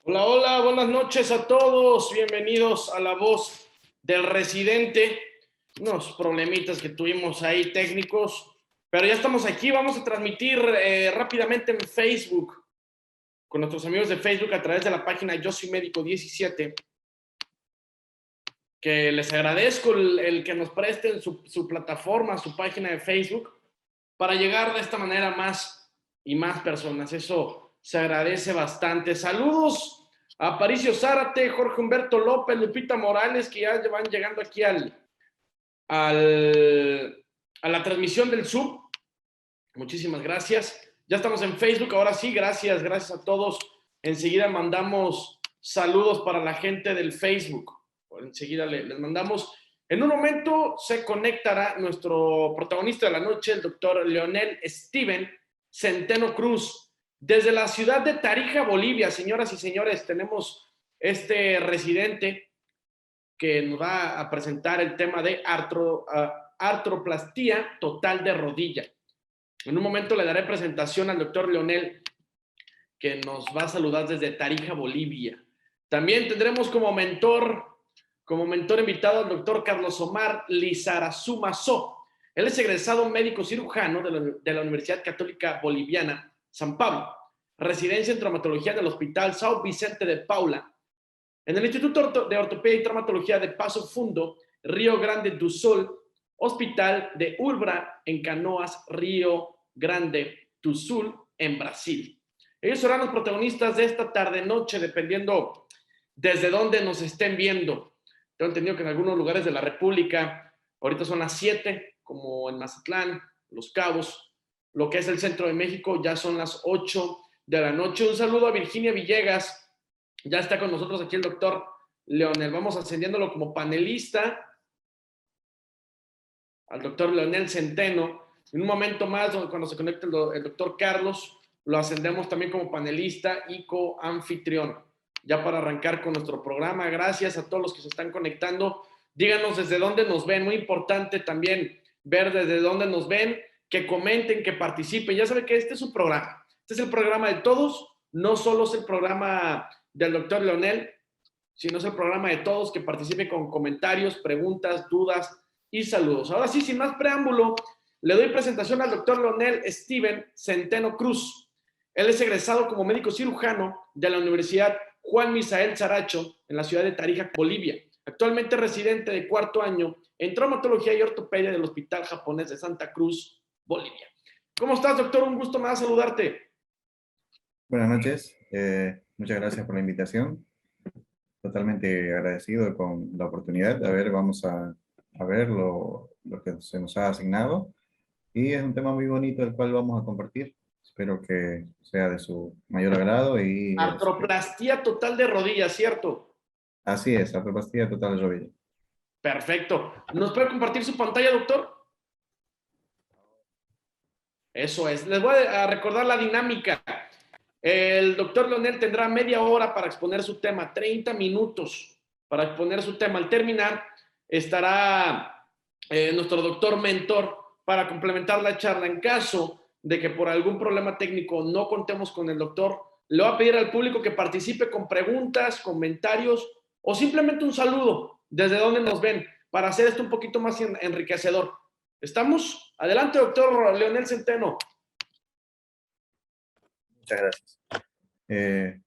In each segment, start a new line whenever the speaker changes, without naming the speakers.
Hola, hola, buenas noches a todos. Bienvenidos a La Voz del Residente. Unos problemitas que tuvimos ahí técnicos, pero ya estamos aquí. Vamos a transmitir rápidamente en Facebook con nuestros amigos de Facebook a través de la página Yo Soy Médico 17, que les agradezco el que nos presten su plataforma, su página de Facebook, para llegar de esta manera a más y más personas. Eso se agradece bastante. Saludos a Aparicio Zárate, Jorge Humberto López, Lupita Morales, que ya van llegando aquí a la transmisión del Zoom. Muchísimas gracias. Ya estamos en Facebook, ahora sí, gracias a todos. Enseguida mandamos saludos para la gente del Facebook. Enseguida les mandamos. En un momento se conectará nuestro protagonista de la noche, el doctor Leonel Steven Centeno Cruz, desde la ciudad de Tarija, Bolivia. Señoras y señores, tenemos este residente que nos va a presentar el tema de artroplastía total de rodilla. En un momento le daré presentación al doctor Leonel, que nos va a saludar desde Tarija, Bolivia. También tendremos como mentor invitado al doctor Carlos Omar Lizarazu So. Él es egresado médico cirujano de la Universidad Católica Boliviana, San Pablo, residencia en traumatología del Hospital São Vicente de Paula, en el Instituto de Ortopedia y Traumatología de Passo Fundo, Río Grande do Sul, Hospital de Urbra en Canoas, Río Grande do Sul, en Brasil. Ellos serán los protagonistas de esta tarde-noche, dependiendo desde dónde nos estén viendo. Tengo entendido que en algunos lugares de la República, ahorita son las 7, como en Mazatlán, Los Cabos, lo que es el centro de México, ya son las 8 de la noche. Un saludo a Virginia Villegas. Ya está con nosotros aquí el doctor Leonel. Vamos ascendiéndolo como panelista al doctor Leonel Centeno. En un momento más, cuando se conecte el doctor Carlos, lo ascendemos también como panelista y coanfitrión. Ya para arrancar con nuestro programa, gracias a todos los que se están conectando. Díganos desde dónde nos ven. Muy importante también ver desde dónde nos ven, que comenten, que participen. Ya saben que este es su programa. Este es el programa de todos. No solo es el programa del doctor Leonel, sino es el programa de todos, que participe con comentarios, preguntas, dudas y saludos. Ahora sí, sin más preámbulo, le doy presentación al doctor Leonel Steven Centeno Cruz. Él es egresado como médico cirujano de la Universidad Juan Misael Saracho en la ciudad de Tarija, Bolivia. Actualmente residente de cuarto año en traumatología y ortopedia del Hospital Japonés de Santa Cruz, Bolivia. ¿Cómo estás, doctor? Un gusto más saludarte.
Buenas noches, muchas gracias por la invitación. Totalmente agradecido con la oportunidad. A ver, vamos a ver lo que se nos ha asignado. Y es un tema muy bonito el cual vamos a compartir. Espero que sea de su mayor agrado y
Artroplastía total de rodillas, ¿cierto?
así es, artroplastia total de rodilla.
Perfecto. ¿Nos puede compartir su pantalla, doctor? Eso es. Les voy a recordar la dinámica. El doctor Leonel tendrá media hora para exponer su tema, 30 minutos para exponer su tema. Al terminar, estará nuestro doctor mentor para complementar la charla. En caso de que por algún problema técnico no contemos con el doctor, le voy a pedir al público que participe con preguntas, comentarios o simplemente un saludo desde donde nos ven para hacer esto un poquito más enriquecedor. ¿Estamos? Adelante, doctor Leonel Centeno.
Muchas gracias.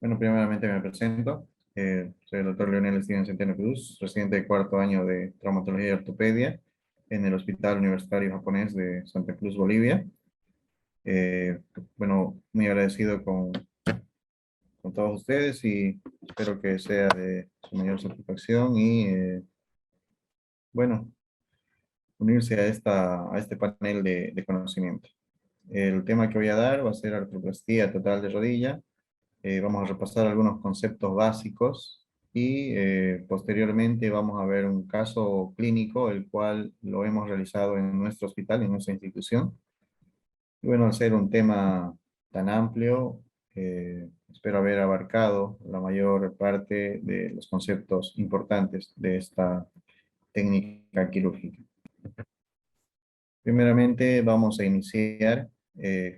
Bueno, primeramente me presento. Soy el doctor Leonel Steven Centeno Cruz, residente de cuarto año de traumatología y ortopedia en el Hospital Universitario Japonés de Santa Cruz, Bolivia. Bueno, muy agradecido con todos ustedes y espero que sea de su mayor satisfacción y, bueno, unirse a este panel de conocimiento. El tema que voy a dar va a ser artroplastía total de rodilla. Vamos a repasar algunos conceptos básicos y posteriormente vamos a ver un caso clínico, el cual lo hemos realizado en nuestro hospital, en nuestra institución. Y bueno, al ser un tema tan amplio, espero haber abarcado la mayor parte de los conceptos importantes de esta técnica quirúrgica. Primeramente vamos a iniciar,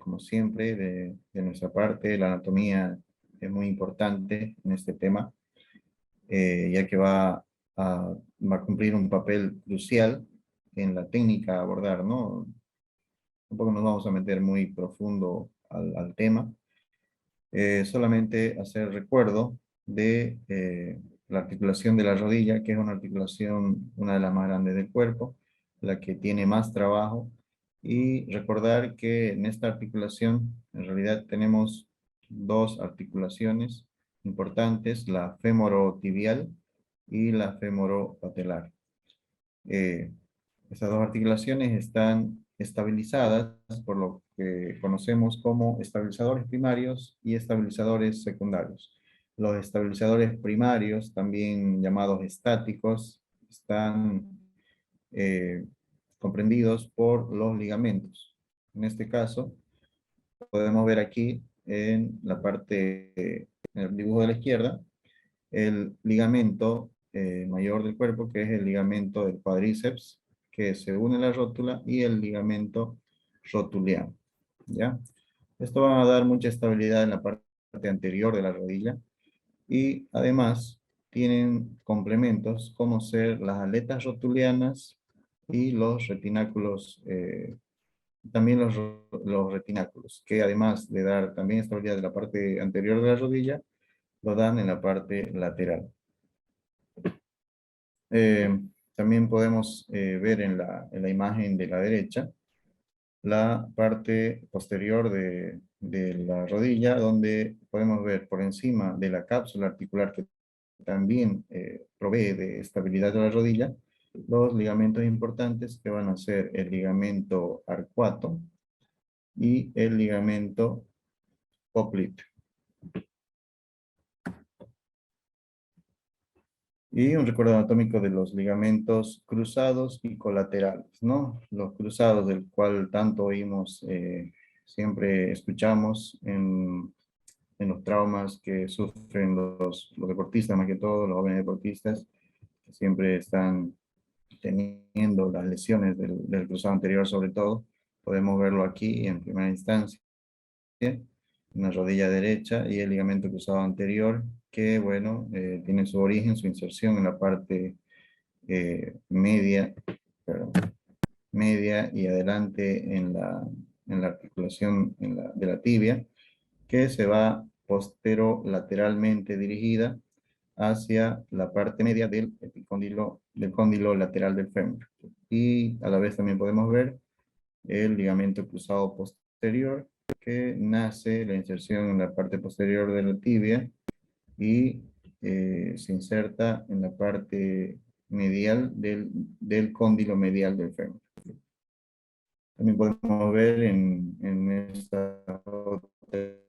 como siempre, de nuestra parte, la anatomía es muy importante en este tema, ya que va a cumplir un papel crucial en la técnica a abordar, ¿no? Tampoco nos vamos a meter muy profundo al tema, solamente hacer recuerdo de la articulación de la rodilla, que es una articulación, una de las más grandes del cuerpo, la que tiene más trabajo, y recordar que en esta articulación en realidad tenemos dos articulaciones importantes, la femorotibial y la femoropatelar. Eh, Estas dos articulaciones están estabilizadas por lo que conocemos como estabilizadores primarios y estabilizadores secundarios. Los estabilizadores primarios, también llamados estáticos, están eh, comprendidos por los ligamentos. En este caso, podemos ver aquí en la parte, en el dibujo de la izquierda, el ligamento mayor del cuerpo, que es el ligamento del cuádriceps, que se une a la rótula, y el ligamento rotuliano, ¿ya? Esto va a dar mucha estabilidad en la parte anterior de la rodilla, y además tienen complementos como ser las aletas rotulianas y los retináculos, también los retináculos, que además de dar también estabilidad de la parte anterior de la rodilla, lo dan en la parte lateral. Eh, También podemos ver en la imagen de la derecha la parte posterior de la rodilla, donde podemos ver por encima de la cápsula articular que también provee de estabilidad de la rodilla, los ligamentos importantes que van a ser el ligamento arcuato y el ligamento popliteo. Y un recuerdo anatómico de los ligamentos cruzados y colaterales, ¿no? Los cruzados, del cual tanto oímos, siempre escuchamos en los traumas que sufren los deportistas, más que todo, los jóvenes deportistas, que siempre están teniendo las lesiones del cruzado anterior sobre todo. Podemos verlo aquí en primera instancia, en la rodilla derecha y el ligamento cruzado anterior, que bueno, tiene su origen, su inserción en la parte media, perdón, media y adelante en la articulación de la tibia, que se va posterolateralmente dirigida hacia la parte media del cóndilo lateral del fémur. Y a la vez también podemos ver el ligamento cruzado posterior, que nace la inserción en la parte posterior de la tibia y se inserta en la parte medial del cóndilo medial del fémur. También podemos ver en estas otras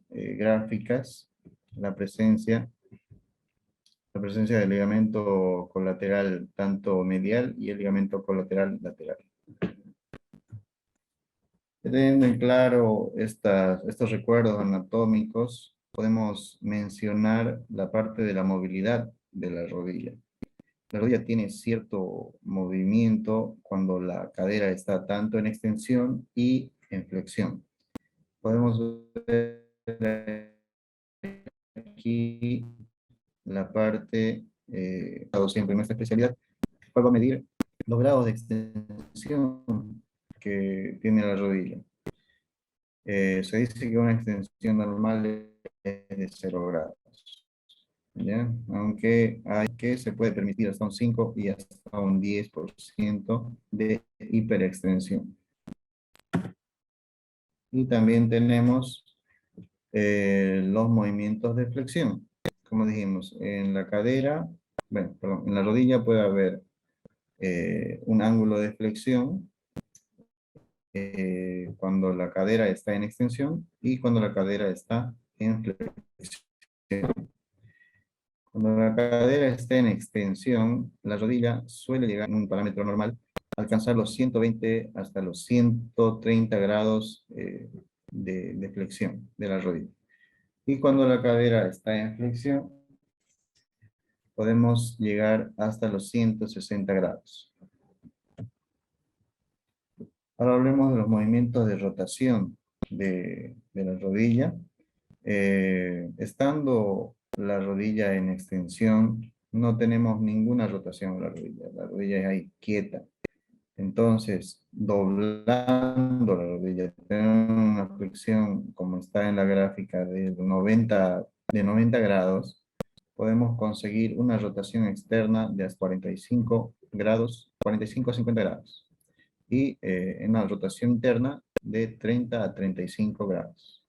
gráficas la presencia del ligamento colateral tanto medial y el ligamento colateral lateral. Teniendo en claro estos recuerdos anatómicos, podemos mencionar la parte de la movilidad de la rodilla. La rodilla tiene cierto movimiento cuando la cadera está tanto en extensión y en flexión. Podemos ver aquí la parte, siempre en nuestra especialidad, cuál va a medir los grados de extensión que tiene la rodilla. Se dice que una extensión normal es de 0 grados, ¿ya? Aunque hay que se puede permitir hasta un 5 y hasta un 10% de hiperextensión. Y también tenemos los movimientos de flexión. Como dijimos, en la cadera, bueno, perdón, en la rodilla puede haber un ángulo de flexión cuando la cadera está en extensión y cuando la cadera está en flexión. Cuando la cadera está en extensión, la rodilla suele llegar en un parámetro normal a alcanzar los 120 hasta los 130 grados de flexión de la rodilla. Y cuando la cadera está en flexión, podemos llegar hasta los 160 grados. Ahora hablemos de los movimientos de rotación de la rodilla. Estando la rodilla en extensión, no tenemos ninguna rotación en la rodilla es ahí quieta. Entonces, doblando la rodilla, tener una flexión como está en la gráfica de 90 grados, podemos conseguir una rotación externa de hasta 45 grados, 45 a 50 grados. Y en una rotación interna de 30 a 35 grados.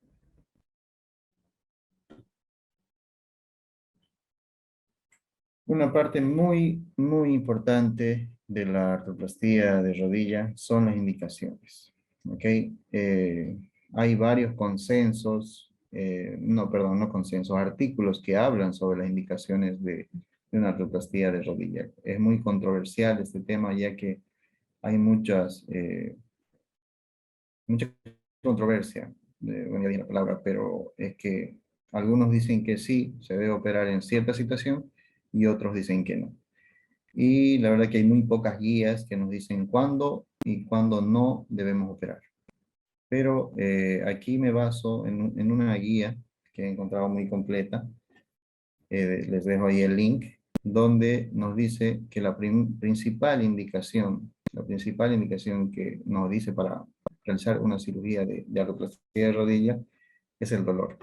Una parte muy importante de la artroplastía de rodilla son las indicaciones. ¿Ok? Hay varios consensos, no, perdón, no consensos, artículos que hablan sobre las indicaciones de una artroplastía de rodilla. Es muy controversial este tema ya que hay mucha controversia, bueno, ya dije la palabra, pero es que algunos dicen que sí, se debe operar en cierta situación y otros dicen que no. Y la verdad que hay muy pocas guías que nos dicen cuándo y cuándo no debemos operar. Pero aquí me baso en una guía que he encontrado muy completa. Les dejo ahí el link, donde nos dice que la principal indicación que nos dice para realizar una cirugía de artroplastía de rodilla es el dolor.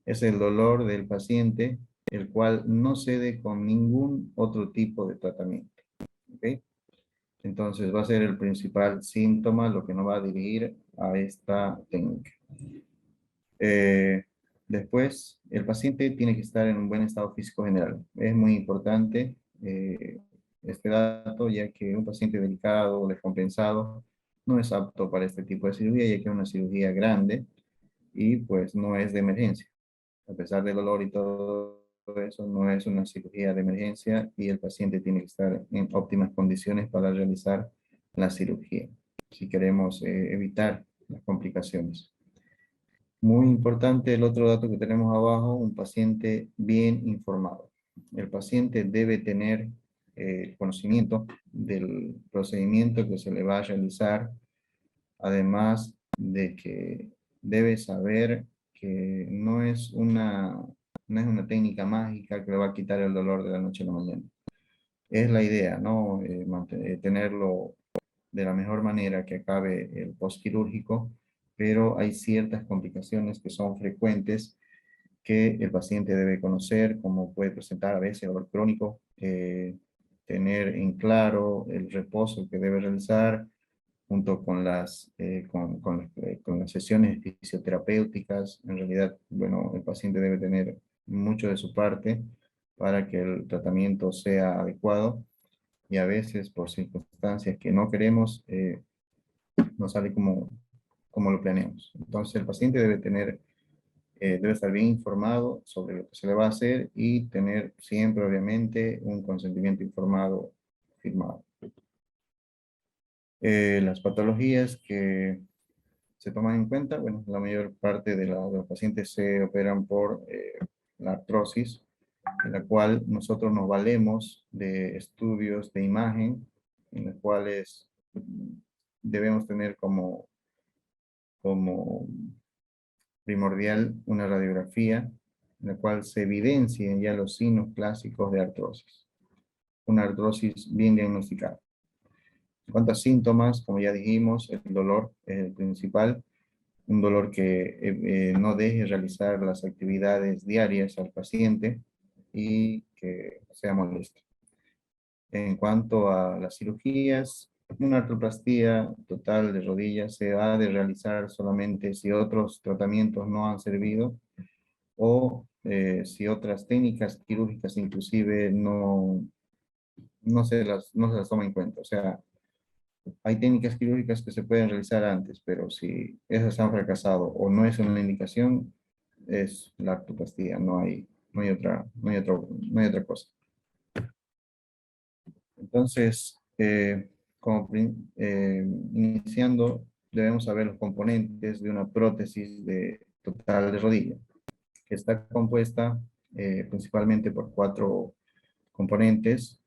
Es el dolor del paciente, el cual no cede con ningún otro tipo de tratamiento. ¿Ok? Entonces va a ser el principal síntoma lo que nos va a dirigir a esta técnica. Eh, Después, el paciente tiene que estar en un buen estado físico general. Es muy importante este dato, ya que un paciente delicado o descompensado no es apto para este tipo de cirugía, ya que es una cirugía grande y pues no es de emergencia. A pesar del dolor y todo eso, no es una cirugía de emergencia y el paciente tiene que estar en óptimas condiciones para realizar la cirugía, si queremos evitar las complicaciones. Muy importante el otro dato que tenemos abajo, un paciente bien informado. El paciente debe tener conocimiento del procedimiento que se le va a realizar, además de que debe saber que no es una técnica mágica que le va a quitar el dolor de la noche a la mañana. Es la idea, ¿no? Tenerlo de la mejor manera que acabe el postquirúrgico, pero hay ciertas complicaciones que son frecuentes que el paciente debe conocer, como puede presentar a veces dolor crónico, tener en claro el reposo que debe realizar, junto con con las sesiones fisioterapéuticas. En realidad, bueno, el paciente debe tener mucho de su parte para que el tratamiento sea adecuado y a veces por circunstancias que no queremos, no sale como lo planeamos. Entonces el paciente debe estar bien informado sobre lo que se le va a hacer y tener siempre, obviamente, un consentimiento informado firmado. Las patologías que se toman en cuenta, bueno, la mayor parte de los pacientes se operan por la artrosis, en la cual nosotros nos valemos de estudios de imagen, en los cuales debemos tener como primordial una radiografía en la cual se evidencien ya los signos clásicos de artrosis. Una artrosis bien diagnosticada. En cuanto a síntomas, como ya dijimos, el dolor es el principal, un dolor que no deje realizar las actividades diarias al paciente y que sea molesto. En cuanto a las cirugías, una artroplastía total de rodillas se ha de realizar solamente si otros tratamientos no han servido o si otras técnicas quirúrgicas inclusive no se las toma en cuenta. O sea, hay técnicas quirúrgicas que se pueden realizar antes, pero si esas han fracasado o no es una indicación, es la artroplastía, no hay otra cosa. Entonces, iniciando, debemos saber los componentes de una prótesis total de rodilla, que está compuesta principalmente por 4 componentes.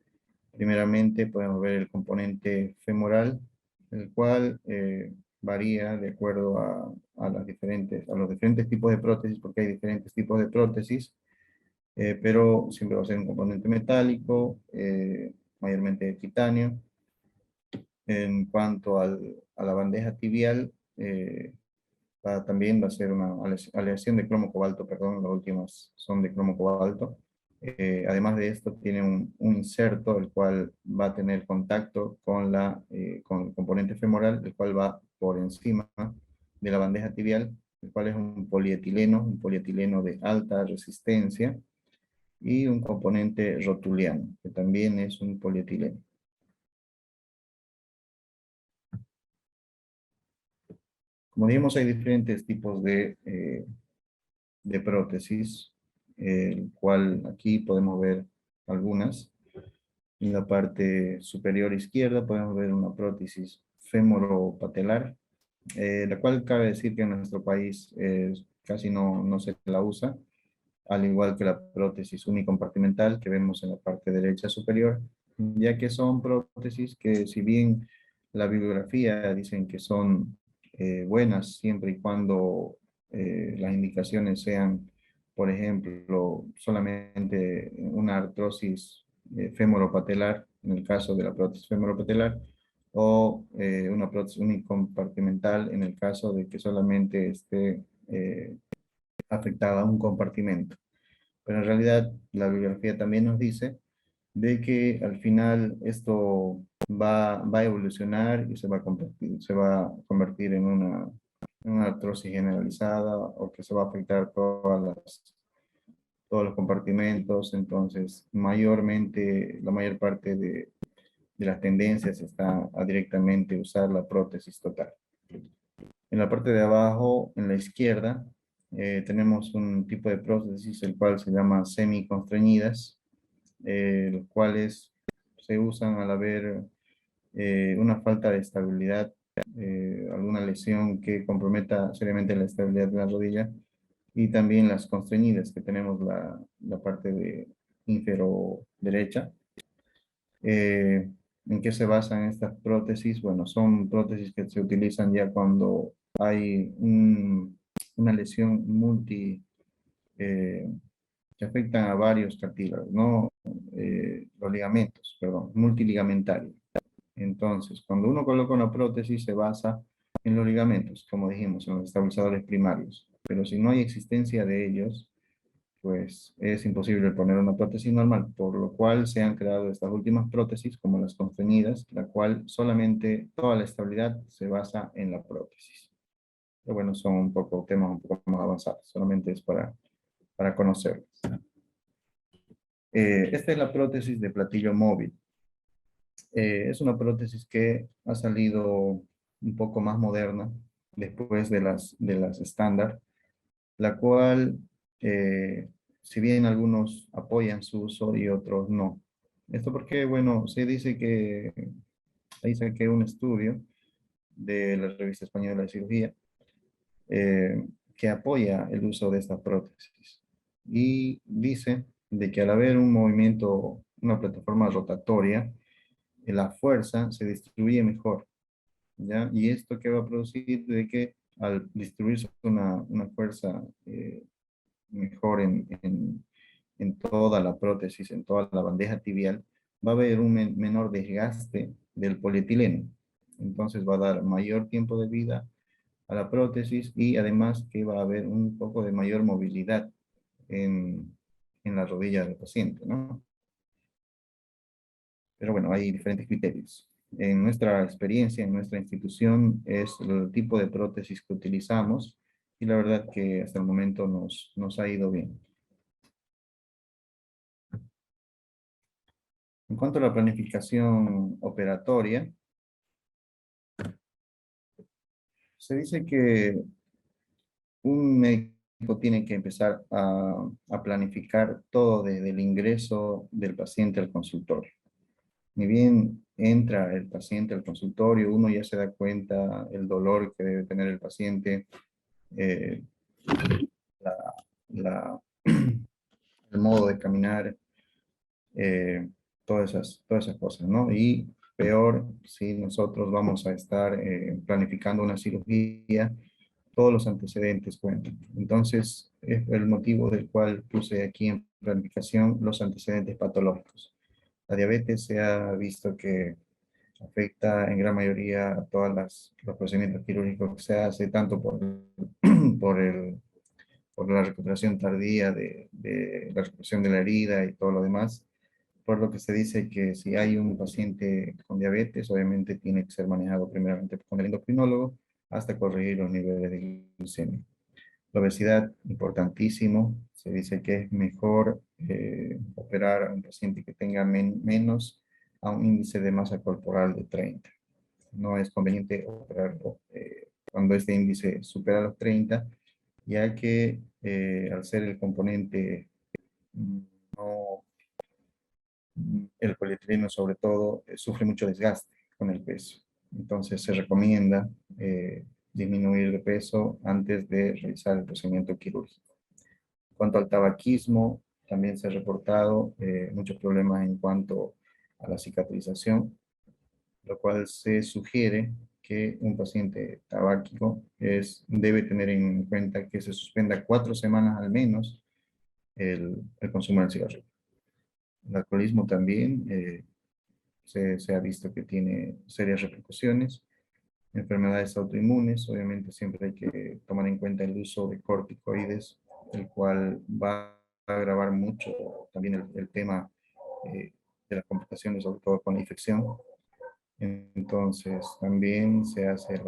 Primeramente podemos ver el componente femoral, el cual varía de acuerdo a los diferentes tipos de prótesis, porque hay diferentes tipos de prótesis, pero siempre va a ser un componente metálico, mayormente de titanio. En cuanto a la bandeja tibial, también va a ser una aleación de cromo cobalto, perdón, las últimas son de cromo cobalto. Además de esto, tiene un inserto, el cual va a tener contacto con el componente femoral, el cual va por encima de la bandeja tibial, el cual es un polietileno de alta resistencia, y un componente rotuliano, que también es un polietileno. Como dijimos, hay diferentes tipos de prótesis, el cual aquí podemos ver algunas. En la parte superior izquierda podemos ver una prótesis fémoro-patelar, la cual cabe decir que en nuestro país casi no se la usa, al igual que la prótesis unicompartimental que vemos en la parte derecha superior, ya que son prótesis que, si bien la bibliografía dicen que son buenas siempre y cuando las indicaciones sean, por ejemplo, solamente una artrosis femoropatelar, en el caso de la prótesis femoropatelar, o una prótesis unicompartimental en el caso de que solamente esté afectada a un compartimento. Pero en realidad la bibliografía también nos dice de que al final esto va a evolucionar y se va a convertir en una artrosis generalizada, o que se va a afectar todos los compartimentos. Entonces, mayormente, la mayor parte de las tendencias está a directamente usar la prótesis total. En la parte de abajo, en la izquierda, tenemos un tipo de prótesis, el cual se llama semiconstreñidas, los cuales se usan al haber una falta de estabilidad, alguna lesión que comprometa seriamente la estabilidad de la rodilla, y también las constreñidas, que tenemos la parte de infero derecha. ¿En qué se basan estas prótesis? Bueno, son prótesis que se utilizan ya cuando hay una lesión eh, que afectan a varios cartílagos, ¿no? Los ligamentos, perdón, multiligamentario. Entonces, cuando uno coloca una prótesis, se basa en los ligamentos, como dijimos, en los estabilizadores primarios. Pero si no hay existencia de ellos, pues es imposible poner una prótesis normal, por lo cual se han creado estas últimas prótesis, como las constreñidas, la cual solamente toda la estabilidad se basa en la prótesis. Pero bueno, son temas un poco más avanzados, solamente es para conocerlos. Esta es la prótesis de platillo móvil. Es una prótesis que ha salido un poco más moderna después de las estándar, la cual, si bien algunos apoyan su uso y otros no. Esto porque, bueno, se dice que, ahí saqué un estudio de la Revista Española de Cirugía, que apoya el uso de esta prótesis. Y dice de que al haber un movimiento, una plataforma rotatoria, la fuerza se distribuye mejor, ¿ya? Y esto que va a producir de que al distribuirse una fuerza mejor en toda la prótesis, en toda la bandeja tibial, va a haber un menor desgaste del polietileno. Entonces va a dar mayor tiempo de vida a la prótesis, y además que va a haber un poco de mayor movilidad en la rodilla del paciente, ¿no? Pero bueno, hay diferentes criterios. En nuestra experiencia, en nuestra institución, es el tipo de prótesis que utilizamos, y la verdad que hasta el momento nos ha ido bien. En cuanto a la planificación operatoria, se dice que un médico tiene que empezar a planificar todo desde el ingreso del paciente al consultorio. Ni bien entra el paciente al consultorio, uno ya se da cuenta el dolor que debe tener el paciente, eh, la- la- el modo de caminar, eh, todas esas cosas, ¿no? Y peor si nosotros vamos a estar planificando una cirugía, todos los antecedentes cuentan. Entonces, es el motivo del cual puse aquí en planificación los antecedentes patológicos. La diabetes se ha visto que afecta en gran mayoría a todos los procedimientos quirúrgicos que se hace, tanto por, el, por la recuperación tardía de la recuperación de la herida y todo lo demás, por lo que se dice que si hay un paciente con diabetes, obviamente tiene que ser manejado primeramente con el endocrinólogo hasta corregir los niveles de glucemia. La obesidad, importantísimo. Se dice que es mejor operar a un paciente que tenga menos a un índice de masa corporal de 30. No es conveniente operar cuando este índice supera los 30, ya que al ser el componente no el polietileno sobre todo sufre mucho desgaste con el peso. Entonces se recomienda disminuir de peso antes de realizar el procedimiento quirúrgico. En cuanto al tabaquismo, también se ha reportado muchos problemas en cuanto a la cicatrización, lo cual se sugiere que un paciente tabáquico debe tener en cuenta que se suspenda 4 semanas al menos el consumo del cigarrillo. El alcoholismo también se ha visto que tiene serias repercusiones. Enfermedades autoinmunes, obviamente siempre hay que tomar en cuenta el uso de corticoides, el cual va a agravar mucho también el tema de las complicaciones, sobre todo con la infección. Entonces, también se hace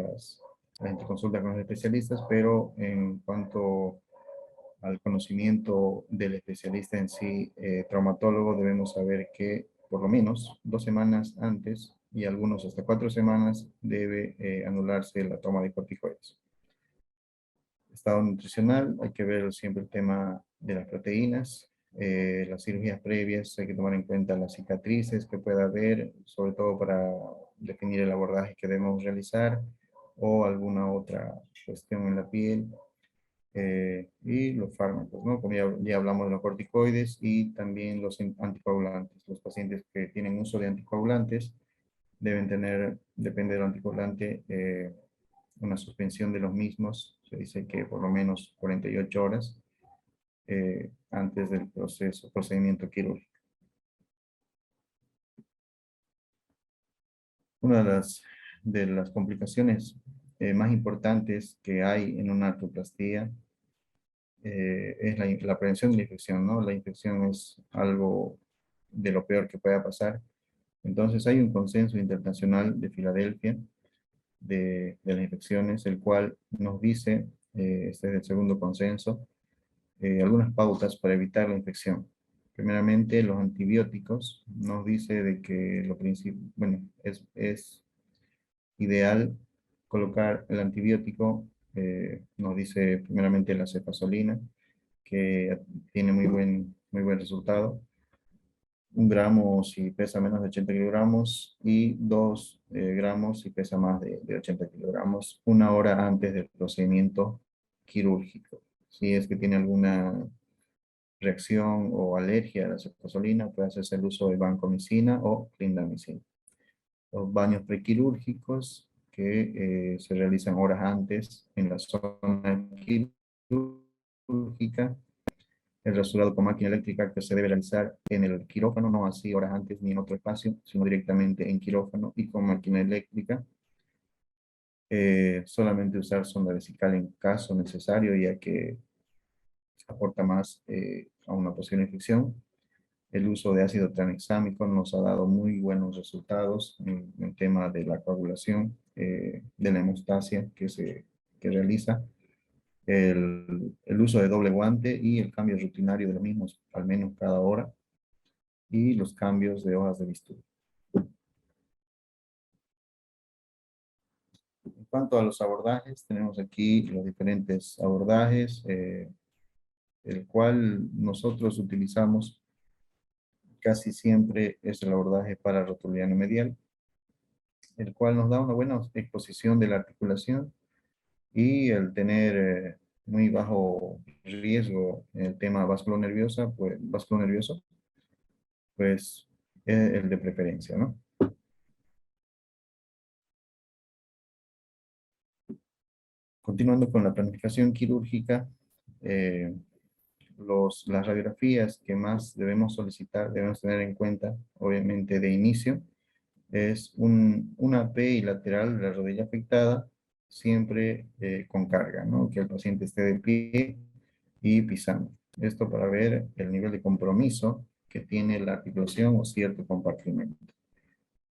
la interconsulta con los especialistas, pero en cuanto al conocimiento del especialista en sí, traumatólogo, debemos saber que por lo menos 2 semanas antes y algunos hasta 4 semanas debe anularse la toma de corticoides. Estado nutricional, hay que ver siempre el tema de las proteínas, las cirugías previas, hay que tomar en cuenta las cicatrices que pueda haber, sobre todo para definir el abordaje que debemos realizar o alguna otra cuestión en la piel. Y los fármacos, ¿no? Como ya hablamos de los corticoides y también los anticoagulantes. Los pacientes que tienen uso de anticoagulantes deben tener, depende del anticoagulante, una suspensión de los mismos. Se dice que por lo menos 48 horas antes del procedimiento quirúrgico. Una de las complicaciones más importantes que hay en una artroplastía es la prevención de la infección, ¿no? La infección es algo de lo peor que pueda pasar. Entonces hay un consenso internacional de Filadelfia de las infecciones, el cual nos dice, este es el segundo consenso, algunas pautas para evitar la infección. Primeramente, los antibióticos nos dice de que bueno, es ideal colocar el antibiótico, nos dice primeramente la cefazolina, que tiene muy buen resultado. 1 gramo si pesa menos de 80 kilogramos y 2 gramos si pesa más de 80 kilogramos, 1 hora antes del procedimiento quirúrgico. Si es que tiene alguna reacción o alergia a la cefazolina, puede hacerse el uso de vancomicina o clindamicina. Los baños prequirúrgicos que se realizan horas antes en la zona quirúrgica. El rasurado con máquina eléctrica que se debe realizar en el quirófano, no así horas antes ni en otro espacio, sino directamente en quirófano y con máquina eléctrica. Solamente usar sonda vesical en caso necesario, ya que aporta más a una posible infección. El uso de ácido tranexámico nos ha dado muy buenos resultados en el tema de la coagulación, de la hemostasia que realiza. El uso de doble guante y el cambio rutinario de los mismos, al menos cada hora, y los cambios de hojas de bisturí. En cuanto a los abordajes, tenemos aquí los diferentes abordajes, el cual nosotros utilizamos casi siempre es el abordaje para rotuliano medial, el cual nos da una buena exposición de la articulación y el tener muy bajo riesgo en el tema vasculonervioso, pues es el de preferencia, ¿no? Continuando con la planificación quirúrgica, las radiografías que más debemos solicitar, debemos tener en cuenta, obviamente de inicio, es una PI lateral de la rodilla afectada, siempre con carga, ¿no? Que el paciente esté de pie y pisando. Esto para ver el nivel de compromiso que tiene la articulación o cierto compartimento.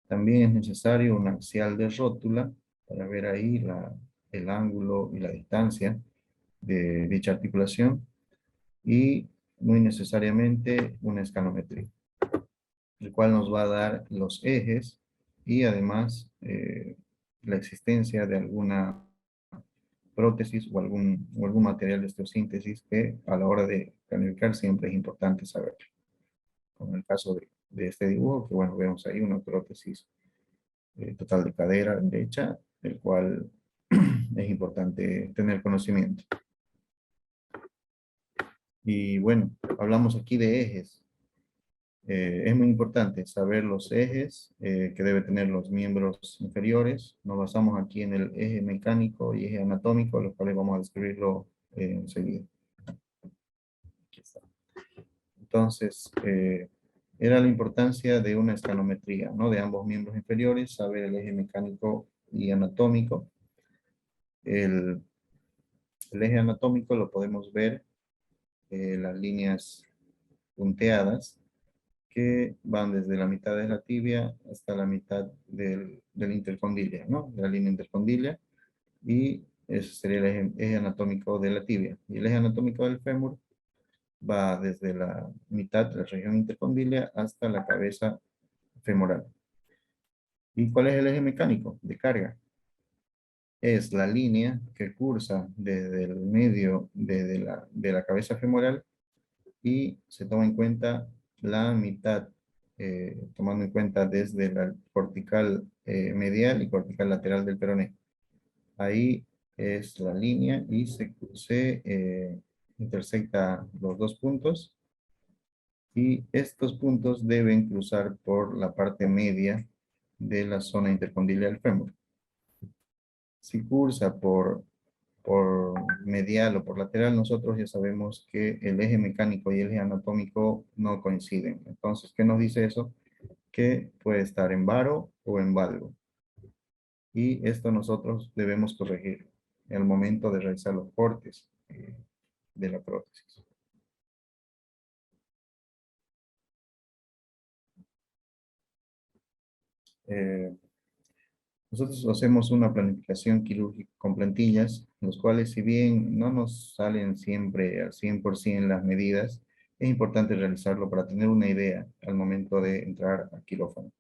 También es necesario un axial de rótula para ver ahí el ángulo y la distancia de dicha articulación y muy necesariamente una escanometría, el cual nos va a dar los ejes y además la existencia de alguna prótesis o algún material de osteosíntesis que a la hora de planificar siempre es importante saber. Como en el caso de este dibujo, que bueno, vemos ahí una prótesis total de cadera derecha, el cual es importante tener conocimiento. Y bueno, hablamos aquí de ejes. Es muy importante saber los ejes que debe tener los miembros inferiores. Nos basamos aquí en el eje mecánico y eje anatómico, los cuales vamos a describirlo enseguida. Aquí está. Entonces, era la importancia de una escanometría, ¿no? De ambos miembros inferiores, saber el eje mecánico y anatómico. El eje anatómico lo podemos ver las líneas punteadas que van desde la mitad de la tibia hasta la mitad del intercondilia, ¿no? De la línea intercondilia, y ese sería el eje anatómico de la tibia. Y el eje anatómico del fémur va desde la mitad de la región intercondilia hasta la cabeza femoral. ¿Y cuál es el eje mecánico de carga? Es la línea que cursa desde el medio de la cabeza femoral y se toma en cuenta la mitad, tomando en cuenta desde la cortical medial y cortical lateral del peroné. Ahí es la línea y se intersecta los dos puntos y estos puntos deben cruzar por la parte media de la zona intercondilia del fémur. Si cursa por medial o por lateral, nosotros ya sabemos que el eje mecánico y el eje anatómico no coinciden. Entonces, ¿qué nos dice eso? Que puede estar en varo o en valgo. Y esto nosotros debemos corregir en el momento de realizar los cortes de la prótesis. Eh, Nosotros hacemos una planificación quirúrgica con plantillas, los cuales si bien no nos salen siempre al 100% las medidas, es importante realizarlo para tener una idea al momento de entrar al quirófano.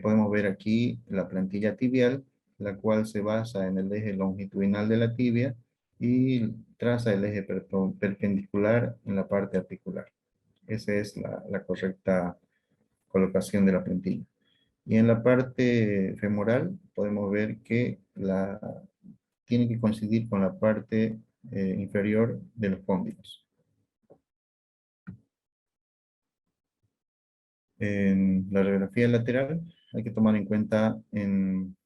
Podemos ver aquí la plantilla tibial, la cual se basa en el eje longitudinal de la tibia y traza el eje perpendicular en la parte articular. Esa es la correcta colocación de la plantilla. Y en la parte femoral podemos ver que tiene que coincidir con la parte inferior de los cóndilos. En la radiografía lateral hay que tomar en cuenta en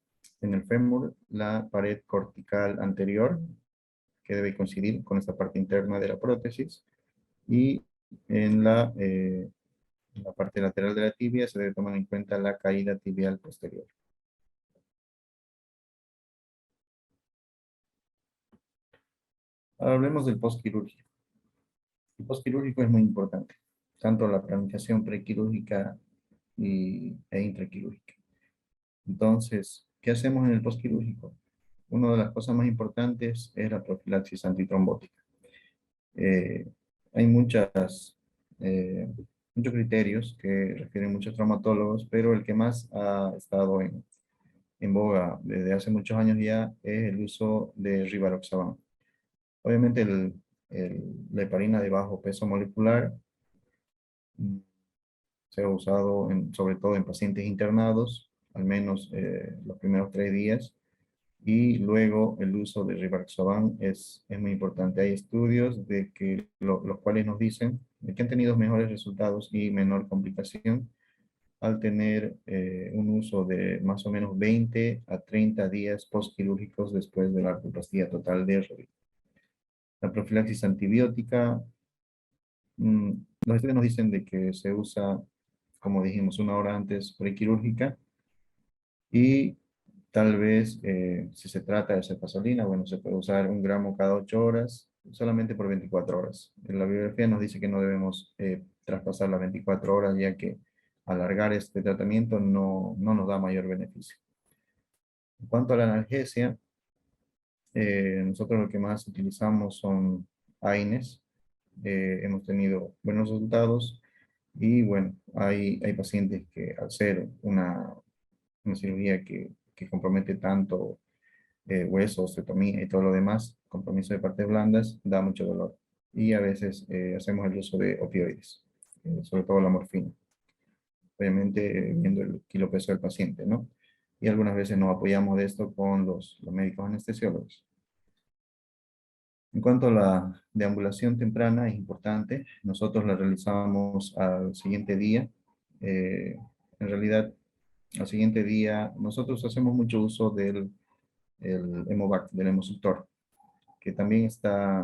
el fémur la pared cortical anterior, que debe coincidir con esta parte interna de la prótesis, y en la parte lateral de la tibia se debe tomar en cuenta la caída tibial posterior. Ahora hablemos del postquirúrgico. El postquirúrgico es muy importante, tanto la planificación prequirúrgica e intraquirúrgica. Entonces, ¿qué hacemos en el postquirúrgico? Una de las cosas más importantes es la profilaxis antitrombótica. Eh, hay muchos criterios que refieren muchos traumatólogos, pero el que más ha estado en boga desde hace muchos años ya es el uso de rivaroxaban. Obviamente la heparina de bajo peso molecular se ha usado sobre todo en pacientes internados, al menos los primeros 3 días, y luego el uso de rivaroxaban es muy importante. Hay estudios de los cuales nos dicen de que han tenido mejores resultados y menor complicación al tener un uso de más o menos 20 a 30 días postquirúrgicos después de la artroplastía total de rodilla. La profilaxis antibiótica, mm, los estudios nos dicen de que se usa, como dijimos, 1 hora antes prequirúrgica y tal vez si se trata de cefazolina, bueno, se puede usar 1 gramo cada 8 horas, solamente por 24 horas. En la bibliografía nos dice que no debemos traspasar las 24 horas, ya que alargar este tratamiento no nos da mayor beneficio. En cuanto a la analgesia, nosotros lo que más utilizamos son AINES. Hemos tenido buenos resultados y bueno, hay pacientes que al ser una cirugía que compromete tanto huesos, osteotomía y todo lo demás, compromiso de partes blandas, da mucho dolor. Y a veces hacemos el uso de opioides, sobre todo la morfina. Obviamente viendo el kilo peso del paciente, ¿no? Y algunas veces nos apoyamos de esto con los médicos anestesiólogos. En cuanto a la deambulación temprana, es importante. Nosotros la realizamos al siguiente día. En realidad, al siguiente día, nosotros hacemos mucho uso del Hemovac, del hemosuctor, que también está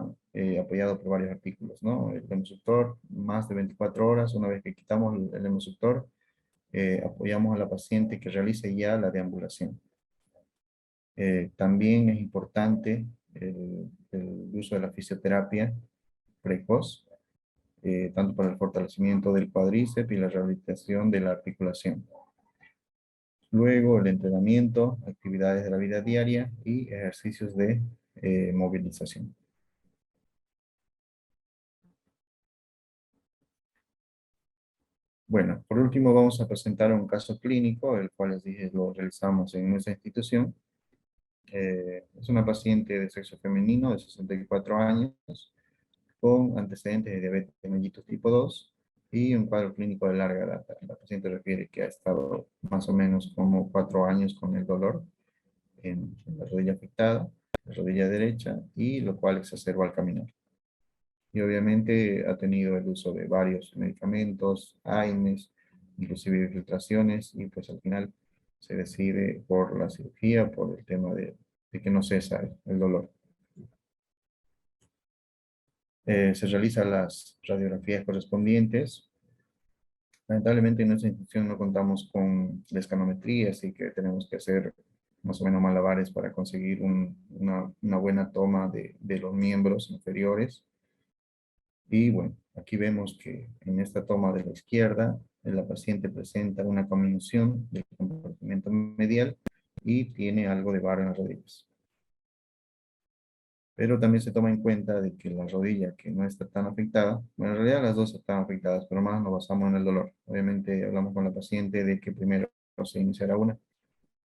apoyado por varios artículos, ¿no? El hemosuctor, más de 24 horas, una vez que quitamos el hemosuctor, apoyamos a la paciente que realice ya la deambulación. También es importante el uso de la fisioterapia precoz, tanto para el fortalecimiento del cuádriceps y la rehabilitación de la articulación. Luego el entrenamiento, actividades de la vida diaria y ejercicios de movilización. Bueno, por último vamos a presentar un caso clínico, el cual les dije lo realizamos en nuestra institución. Es una paciente de sexo femenino de 64 años con antecedentes de diabetes mellitus tipo 2 y un cuadro clínico de larga data. La paciente refiere que ha estado más o menos como 4 años con el dolor en la rodilla afectada, la rodilla derecha, y lo cual exacerba al caminar. Y obviamente ha tenido el uso de varios medicamentos, AINES, inclusive filtraciones, y pues al final se decide por la cirugía, por el tema de que no cesa el dolor. Se realizan las radiografías correspondientes. Lamentablemente en nuestra institución no contamos con la escanometría, así que tenemos que hacer más o menos malabares para conseguir una buena toma de los miembros inferiores. Y bueno, aquí vemos que en esta toma de la izquierda, la paciente presenta una comminución del compartimento medial y tiene algo de barro en las rodillas. Pero también se toma en cuenta de que la rodilla que no está tan afectada, bueno, en realidad las dos están afectadas, pero más nos basamos en el dolor. Obviamente hablamos con la paciente de que primero se iniciará una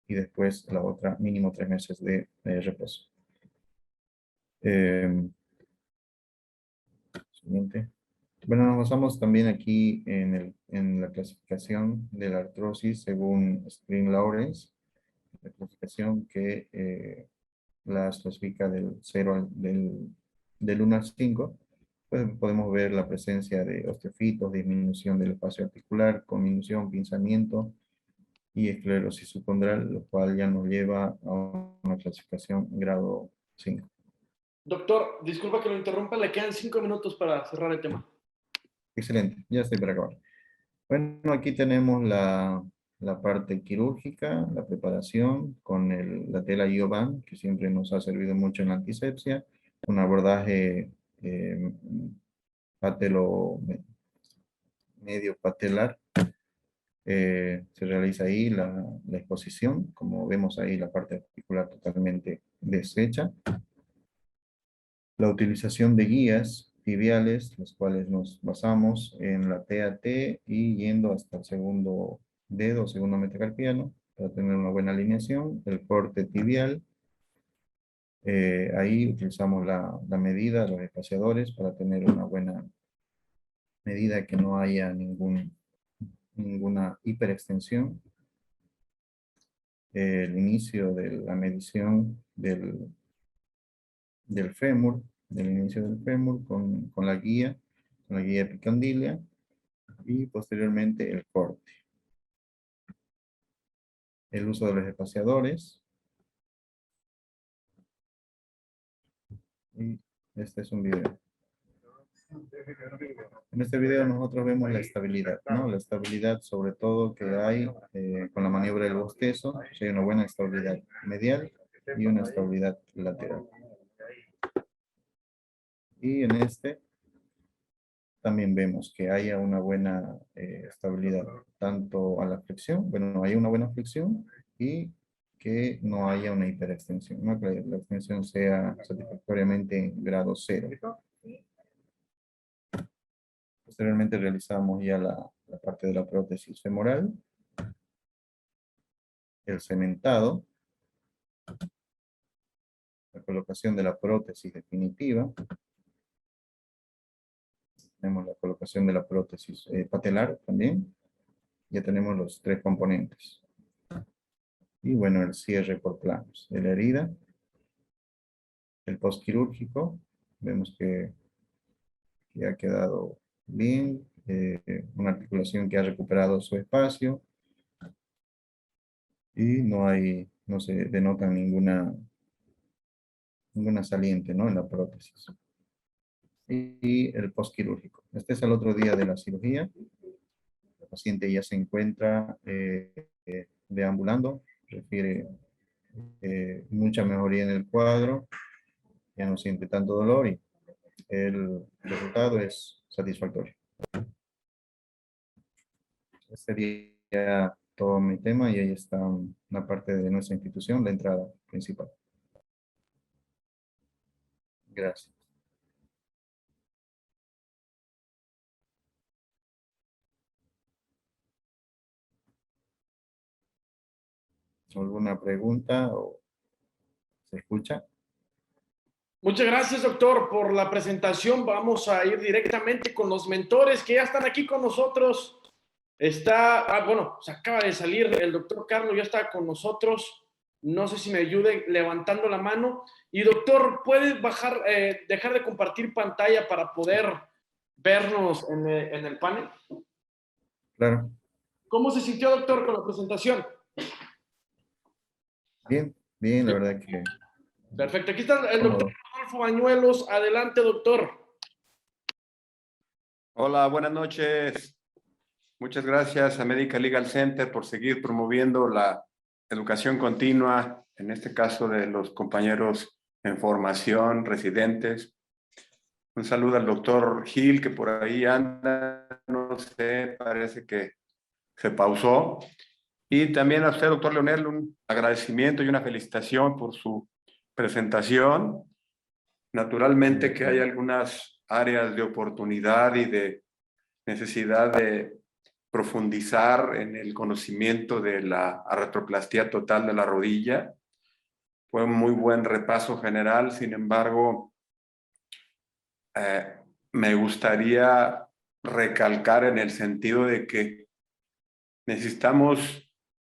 y después la otra, mínimo 3 meses de reposo. Siguiente. Bueno, nos basamos también aquí en la clasificación de la artrosis según Spring-Lawrence, la clasificación que las clasifica del 1 al 5. Pues podemos ver la presencia de osteofitos, disminución del espacio articular, conminución, pinzamiento y esclerosis subcondral, lo cual ya nos lleva a una clasificación grado 5.
Doctor, disculpa que lo interrumpa, le quedan 5 minutos para cerrar el tema.
Excelente, ya estoy para acabar. Bueno, aquí tenemos la parte quirúrgica, la preparación con la tela IOBAN, que siempre nos ha servido mucho en la antisepsia, un abordaje eh, patelo, medio patelar. Se realiza ahí la exposición, como vemos ahí la parte articular totalmente deshecha. La utilización de guías tibiales, las cuales nos basamos en la TAT y yendo hasta el segundo dedo, segundo metacarpiano, para tener una buena alineación. El corte tibial, ahí utilizamos la medida, los espaciadores, para tener una buena medida, que no haya ninguna hiperextensión. El inicio de la medición del fémur, del inicio del fémur con la guía epicondilia y posteriormente el corte. el uso de los espaciadores. Y este es un video. En este video nosotros vemos la estabilidad, ¿no? La estabilidad sobre todo que hay con la maniobra del bostezo. Hay una buena estabilidad medial y una estabilidad lateral. Y en este también vemos que haya una buena estabilidad, tanto a la flexión, bueno, hay una buena flexión y que no haya una hiperextensión, ¿no? Que la extensión sea satisfactoriamente en grado 0. Posteriormente realizamos ya la parte de la prótesis femoral, el cementado, la colocación de la prótesis definitiva. Tenemos la colocación de la prótesis patelar también. Ya tenemos los 3 componentes. Y bueno, el cierre por planos de la herida. El postquirúrgico, vemos que ha quedado bien. Una articulación que ha recuperado su espacio. Y no se denota ninguna saliente, ¿no? En la prótesis. Y el postquirúrgico. Este es el otro día de la cirugía. El paciente ya se encuentra deambulando, refiere mucha mejoría en el cuadro, ya no siente tanto dolor y el resultado es satisfactorio. Este sería todo mi tema y ahí está una parte de nuestra institución, la entrada principal. Gracias. ¿Alguna pregunta o se escucha?
Muchas gracias, doctor, por la presentación. Vamos a ir directamente con los mentores que ya están aquí con nosotros. Bueno, se acaba de salir el doctor Carlos, ya está con nosotros. No sé si me ayude levantando la mano. Y doctor, ¿puedes dejar de compartir pantalla para poder vernos en el panel?
Claro.
¿Cómo se sintió, doctor, con la presentación?
Bien, bien, la verdad que...
Perfecto. Aquí está el doctor Rodolfo Bañuelos. Adelante, doctor.
Hola, buenas noches. Muchas gracias a Medical Legal Center por seguir promoviendo la educación continua, en este caso de los compañeros en formación, residentes. Un saludo al doctor Gil, que por ahí anda, no sé, parece que se pausó. Y también a usted, doctor Leonel, un agradecimiento y una felicitación por su presentación. Naturalmente que hay algunas áreas de oportunidad y de necesidad de profundizar en el conocimiento de la artroplastía total de la rodilla. Fue un muy buen repaso general, sin embargo, me gustaría recalcar en el sentido de que necesitamos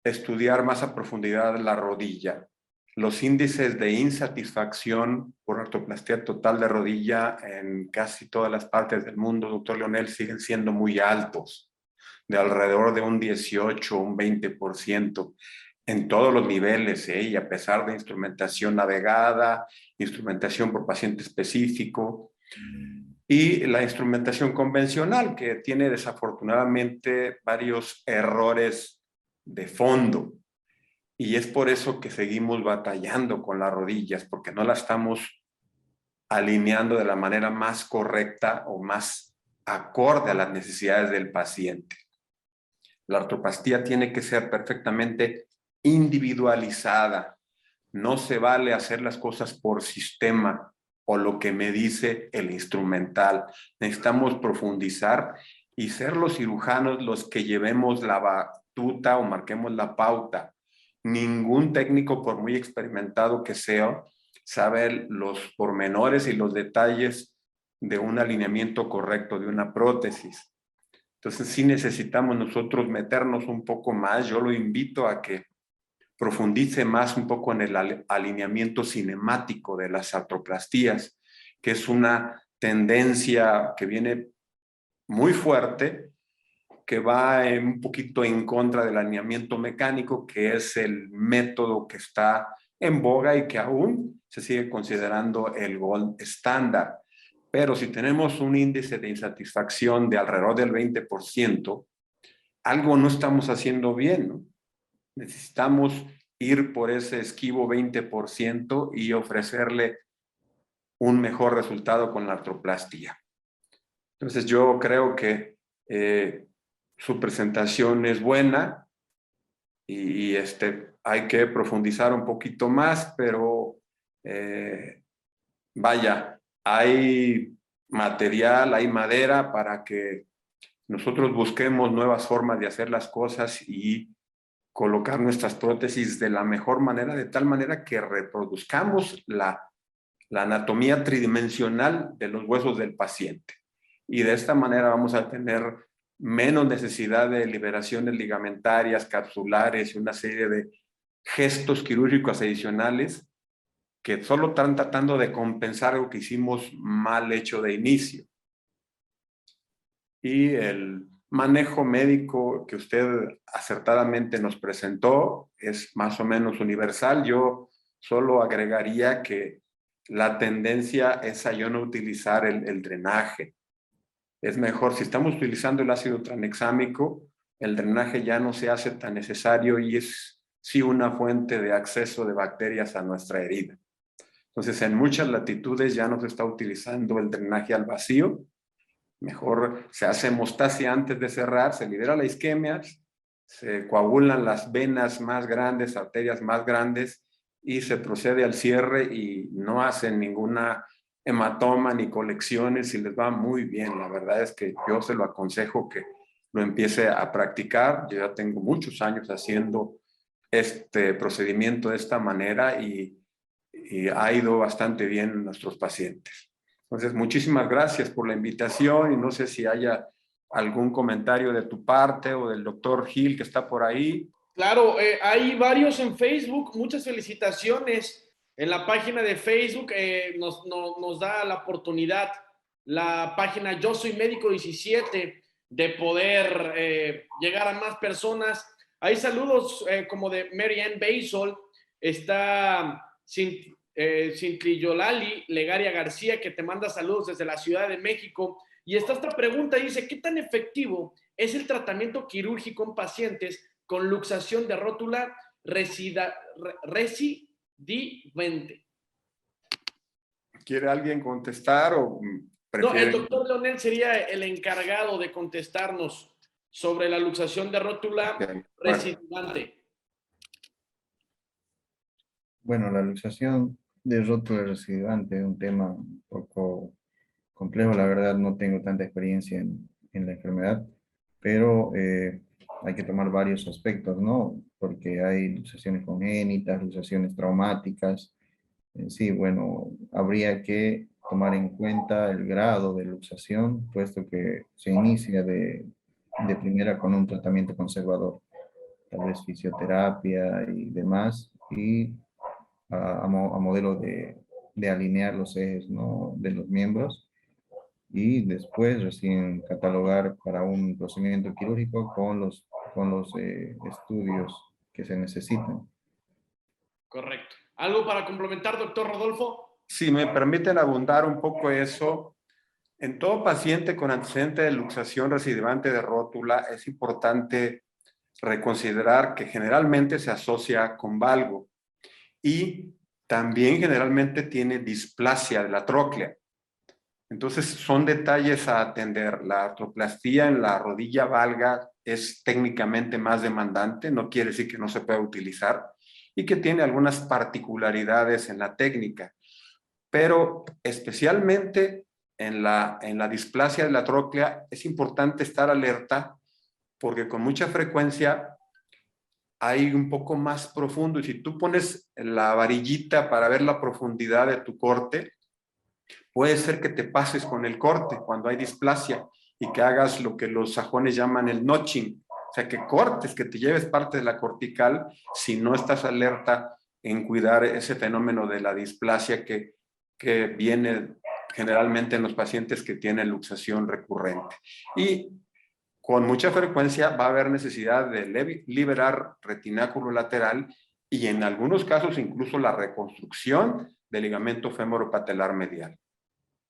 estudiar más a profundidad la rodilla. Los índices de insatisfacción por artroplastía total de rodilla en casi todas las partes del mundo, doctor Leonel, siguen siendo muy altos, de alrededor de un 18, un 20% en todos los niveles, y a pesar de instrumentación navegada, instrumentación por paciente específico y la instrumentación convencional, que tiene desafortunadamente varios errores de fondo. Y es por eso que seguimos batallando con las rodillas, porque no la estamos alineando de la manera más correcta o más acorde a las necesidades del paciente. La artroplastia tiene que ser perfectamente individualizada. No se vale hacer las cosas por sistema o lo que me dice el instrumental. Necesitamos profundizar y ser los cirujanos los que llevemos la batuta o marquemos la pauta. Ningún técnico, por muy experimentado que sea, sabe los pormenores y los detalles de un alineamiento correcto de una prótesis. Entonces sí necesitamos nosotros meternos un poco más. Yo lo invito a que profundice más un poco en el alineamiento cinemático de las artroplastías, que es una tendencia que viene muy fuerte que va un poquito en contra del alineamiento mecánico, que es el método que está en boga y que aún se sigue considerando el gold estándar. Pero si tenemos un índice de insatisfacción de alrededor del 20%, algo no estamos haciendo bien, ¿no? Necesitamos ir por ese esquivo 20% y ofrecerle un mejor resultado con la artroplastía. Entonces yo creo que su presentación es buena y hay que profundizar un poquito más, pero vaya, hay material, hay madera para que nosotros busquemos nuevas formas de hacer las cosas y colocar nuestras prótesis de la mejor manera, de tal manera que reproduzcamos la anatomía tridimensional de los huesos del paciente. Y de esta manera vamos a tener menos necesidad de liberaciones ligamentarias, capsulares y una serie de gestos quirúrgicos adicionales que solo están tratando de compensar algo que hicimos mal hecho de inicio. Y el manejo médico que usted acertadamente nos presentó es más o menos universal. Yo solo agregaría que la tendencia es a yo no utilizar el drenaje. Es mejor, si estamos utilizando el ácido tranexámico, el drenaje ya no se hace tan necesario y es sí una fuente de acceso de bacterias a nuestra herida. Entonces, en muchas latitudes ya no se está utilizando el drenaje al vacío. Mejor se hace hemostasia antes de cerrar, se libera la isquemia, se coagulan las venas más grandes, arterias más grandes y se procede al cierre y no hacen ninguna hematoma ni colecciones y les va muy bien. La verdad es que yo se lo aconsejo que lo empiece a practicar. Yo ya tengo muchos años haciendo este procedimiento de esta manera y ha ido bastante bien en nuestros pacientes. Entonces, muchísimas gracias por la invitación y no sé si haya algún comentario de tu parte o del doctor Gil que está por ahí.
Claro, hay varios en Facebook, muchas felicitaciones. En la página de Facebook nos da la oportunidad la página Yo Soy Médico 17 de poder llegar a más personas. Hay saludos como de Mary Ann Basil, está Cintliyolali Legaria García, que te manda saludos desde la Ciudad de México. Y está esta pregunta, dice, ¿qué tan efectivo es el tratamiento quirúrgico en pacientes con luxación de rótula recidivente?
¿Quiere alguien contestar o prefiere?
No, el doctor Leonel sería el encargado de contestarnos sobre la luxación de rótula recidivante.
Bueno, la luxación de rótula recidivante es un tema un poco complejo. La verdad no tengo tanta experiencia en la enfermedad, pero hay que tomar varios aspectos, ¿no? Porque hay luxaciones congénitas, luxaciones traumáticas. Sí, bueno, habría que tomar en cuenta el grado de luxación, puesto que se inicia de primera con un tratamiento conservador, tal vez fisioterapia y demás, y a modelo de alinear los ejes, ¿no?, de los miembros, y después recién catalogar para un procedimiento quirúrgico con los estudios que se necesitan.
Correcto. ¿Algo para complementar, doctor Rodolfo?
Si me permiten abundar un poco eso, en todo paciente con antecedente de luxación recidivante de rótula es importante reconsiderar que generalmente se asocia con valgo y también generalmente tiene displasia de la tróclea. Entonces son detalles a atender. La artroplastía en la rodilla valga es técnicamente más demandante, no quiere decir que no se pueda utilizar y que tiene algunas particularidades en la técnica, pero especialmente en la displasia de la tróclea es importante estar alerta porque con mucha frecuencia hay un poco más profundo y si tú pones la varillita para ver la profundidad de tu corte, puede ser que te pases con el corte cuando hay displasia y que hagas lo que los sajones llaman el notching, o sea, que cortes, que te lleves parte de la cortical si no estás alerta en cuidar ese fenómeno de la displasia que viene generalmente en los pacientes que tienen luxación recurrente. Y con mucha frecuencia va a haber necesidad de liberar retináculo lateral y en algunos casos incluso la reconstrucción del ligamento femoropatelar medial.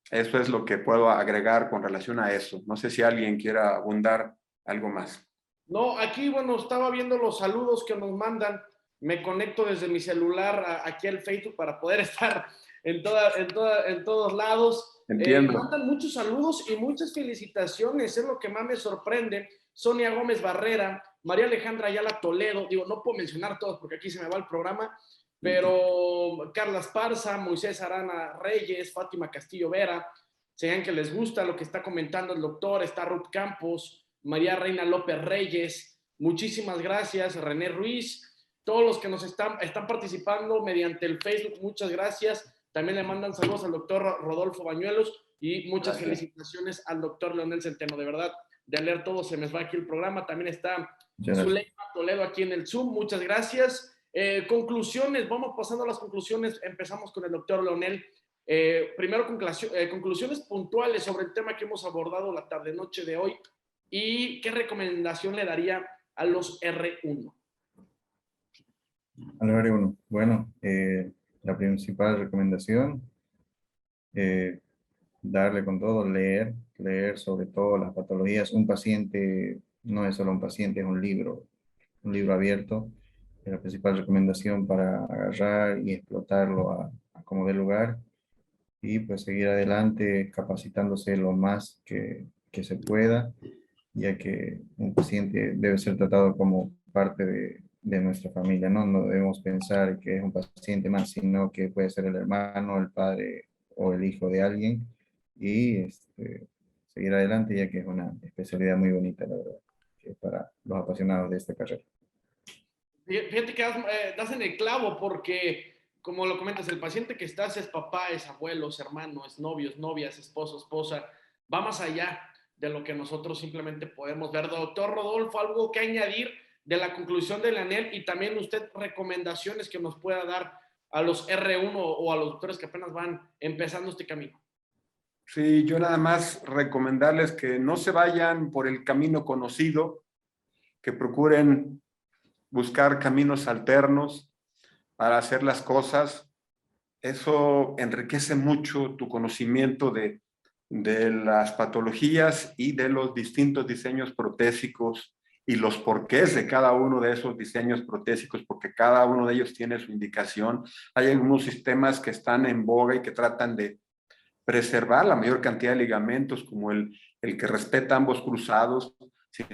Eso es lo que puedo agregar con relación a eso. No sé si alguien quiera abundar algo más.
No, aquí, bueno, estaba viendo los saludos que nos mandan. Me conecto desde mi celular aquí al Facebook para poder estar en todos lados.
Entiendo.
Mandan muchos saludos y muchas felicitaciones, es lo que más me sorprende. Sonia Gómez Barrera, María Alejandra Ayala Toledo, digo, no puedo mencionar todos porque aquí se me va el programa, pero Carla Esparza, Moisés Arana Reyes, Fátima Castillo Vera, sean que les gusta lo que está comentando el doctor, está Ruth Campos, María Reina López Reyes, muchísimas gracias, René Ruiz, todos los que nos están participando mediante el Facebook, muchas gracias. También le mandan saludos al doctor Rodolfo Bañuelos y muchas felicitaciones al doctor Leonel Centeno. De verdad, de leer todo se me va aquí el programa. También está Zuleima Toledo aquí en el Zoom. Muchas gracias. Conclusiones, vamos pasando a las conclusiones. Empezamos con el doctor Leonel. Primero, conclusiones puntuales sobre el tema que hemos abordado la tarde-noche de hoy y qué recomendación le daría a los R1.
Al R1, bueno, la principal recomendación, darle con todo, leer sobre todo las patologías. Un paciente no es solo un paciente, es un libro abierto. Es la principal recomendación para agarrar y explotarlo a como dé lugar y pues seguir adelante capacitándose lo más que se pueda, ya que un paciente debe ser tratado como parte de nuestra familia, ¿no? No debemos pensar que es un paciente más, sino que puede ser el hermano, el padre o el hijo de alguien y seguir adelante, ya que es una especialidad muy bonita, la verdad, que para los apasionados de esta carrera.
Fíjate que das en el clavo porque, como lo comentas, el paciente que estás es papá, es abuelo, es hermano, es novio, es novia, es esposo, esposa, va más allá de lo que nosotros simplemente podemos ver. Doctor Rodolfo, algo que añadir de la conclusión de Leonel y también usted recomendaciones que nos pueda dar a los R1 o a los doctores que apenas van empezando este camino.
Sí, yo nada más recomendarles que no se vayan por el camino conocido, que procuren buscar caminos alternos para hacer las cosas. Eso enriquece mucho tu conocimiento de las patologías y de los distintos diseños protésicos y los porqués de cada uno de esos diseños protésicos, porque cada uno de ellos tiene su indicación. Hay algunos sistemas que están en boga y que tratan de preservar la mayor cantidad de ligamentos, como el que respeta ambos cruzados. Sin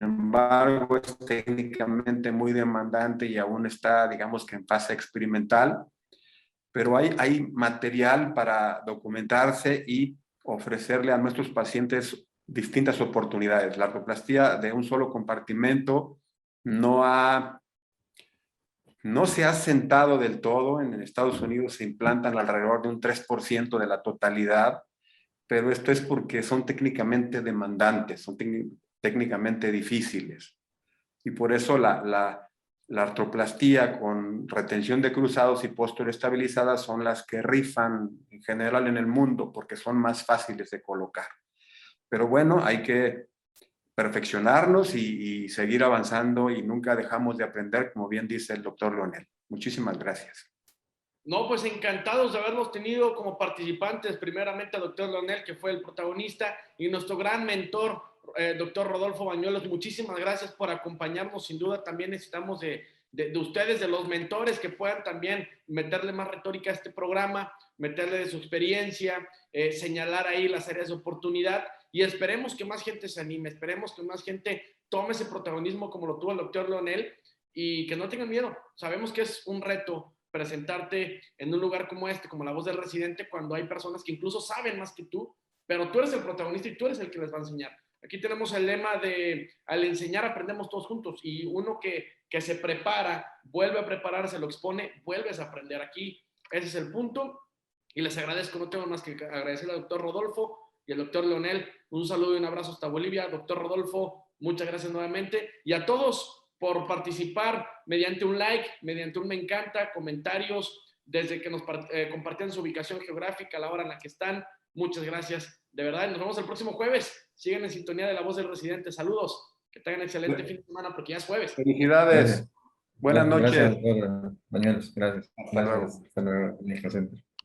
embargo, es técnicamente muy demandante y aún está, digamos que en fase experimental, pero hay material para documentarse y ofrecerle a nuestros pacientes distintas oportunidades. La artroplastía de un solo compartimento no se ha sentado del todo. En Estados Unidos se implantan alrededor de un 3% de la totalidad, pero esto es porque son técnicamente demandantes, son técnicamente difíciles. Y por eso la artroplastía con retención de cruzados y postura estabilizada son las que rifan en general en el mundo porque son más fáciles de colocar. Pero bueno, hay que perfeccionarnos y seguir avanzando y nunca dejamos de aprender, como bien dice el doctor Leonel. Muchísimas gracias.
No, pues encantados de haberlos tenido como participantes, primeramente al doctor Leonel, que fue el protagonista, y nuestro gran mentor, doctor Rodolfo Bañuelos. Muchísimas gracias por acompañarnos. Sin duda también necesitamos de ustedes, de los mentores, que puedan también meterle más retórica a este programa, meterle de su experiencia, señalar ahí las áreas de oportunidad, y esperemos que más gente se anime, esperemos que más gente tome ese protagonismo como lo tuvo el doctor Leonel, y que no tengan miedo. Sabemos que es un reto presentarte en un lugar como este, como La Voz del Residente, cuando hay personas que incluso saben más que tú, pero tú eres el protagonista y tú eres el que les va a enseñar. Aquí tenemos el lema de al enseñar aprendemos todos juntos, y uno que se prepara, vuelve a prepararse, lo expone, vuelves a aprender. Aquí ese es el punto, y les agradezco, no tengo más que agradecerle al doctor Rodolfo y al doctor Leonel. Un saludo y un abrazo hasta Bolivia. Doctor Rodolfo, muchas gracias nuevamente, y a todos por participar mediante un like, mediante un me encanta, comentarios, desde que nos compartían su ubicación geográfica, la hora en la que están. Muchas gracias, de verdad. Nos vemos el próximo jueves. Sigan en sintonía de La Voz del Residente. Saludos. Que tengan excelente fin de semana porque ya es jueves.
Felicidades.
Gracias.
Buenas noches.
Gracias, doctor Bañuelos. Gracias.
Hasta luego.
Gracias. Hasta luego.